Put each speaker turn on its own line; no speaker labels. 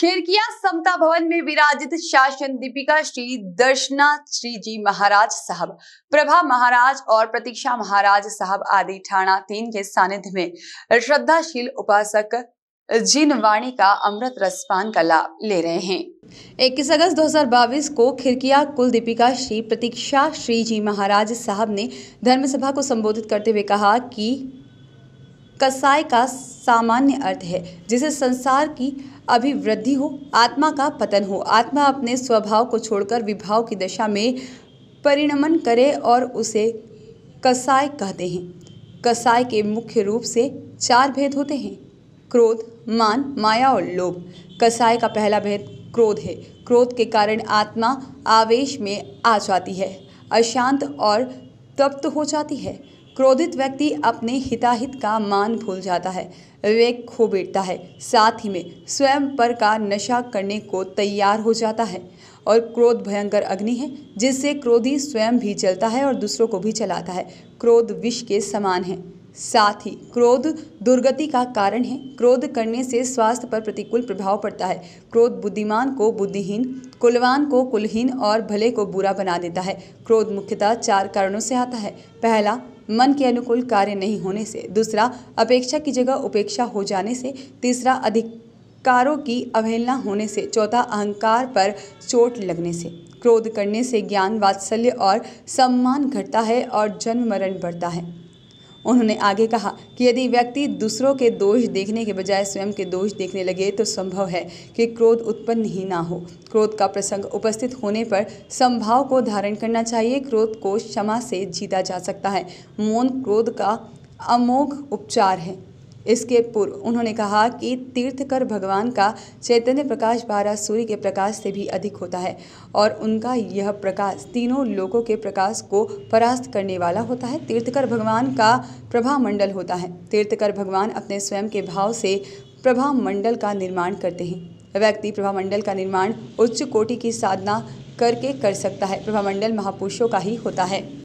खिड़कियां समता भवन में विराजित शासन दीपिका श्री दर्शना श्री जी महाराज साहब, प्रभा महाराज और प्रतीक्षा महाराज साहब आदि ठाणा 3 के सानिध्य में श्रद्धाशील उपासक जिन वाणी का अमृत रसपान का लाभ ले रहे हैं। 21 अगस्त 2022 को खिड़किया कुल दीपिका श्री प्रतीक्षा श्री जी महाराज साहब ने धर्मसभा को संबोधित करते हुए कहा कि कसाय का सामान्य अर्थ है जिसे संसार की अभिवृद्धि हो, आत्मा का पतन हो। आत्मा अपने स्वभाव को छोड़कर विभाव की दशा में परिणमन करे और उसे कसाय कहते हैं। कसाय के मुख्य रूप से 4 भेद होते हैं: क्रोध, मान, माया और लोभ। कसाय का पहला भेद क्रोध है। क्रोध के कारण आत्मा आवेश में आ जाती है, अशांत और तप्त हो जाती है। क्रोधित व्यक्ति अपने हिताहित का मान भूल जाता है, विवेक खो बैठता है, साथ ही में स्वयं पर का नशा करने को तैयार हो जाता है। और क्रोध भयंकर अग्नि है जिससे क्रोधी स्वयं भी जलता है और दूसरों को भी जलाता है। क्रोध विष के समान है। साथ ही क्रोध दुर्गति का कारण है। क्रोध करने से स्वास्थ्य पर प्रतिकूल प्रभाव पड़ता है। क्रोध बुद्धिमान को बुद्धिहीन, कुलवान को कुलहीन और भले को बुरा बना देता है। क्रोध मुख्यतः 4 कारणों से आता है। पहला, मन के अनुकूल कार्य नहीं होने से। दूसरा, अपेक्षा की जगह उपेक्षा हो जाने से। तीसरा, अधिकारों की अवहेलना होने से। चौथा, अहंकार पर चोट लगने से। क्रोध करने से ज्ञान, वात्सल्य और सम्मान घटता है और जन्म मरण बढ़ता है। उन्होंने आगे कहा कि यदि व्यक्ति दूसरों के दोष देखने के बजाय स्वयं के दोष देखने लगे तो संभव है कि क्रोध उत्पन्न ही ना हो। क्रोध का प्रसंग उपस्थित होने पर समभाव को धारण करना चाहिए। क्रोध को क्षमा से जीता जा सकता है। मौन क्रोध का अमोघ उपचार है। इसके पूर्व उन्होंने कहा कि तीर्थकर भगवान का चैतन्य प्रकाश 12 सूर्य के प्रकाश से भी अधिक होता है और उनका यह प्रकाश तीनों लोकों के प्रकाश को परास्त करने वाला होता है। तीर्थकर भगवान का प्रभा मंडल होता है। तीर्थकर भगवान अपने स्वयं के भाव से प्रभा मंडल का निर्माण करते हैं। व्यक्ति प्रभा मंडल का निर्माण उच्च कोटि की साधना करके कर सकता है। प्रभा मंडल महापुरुषों का ही होता है।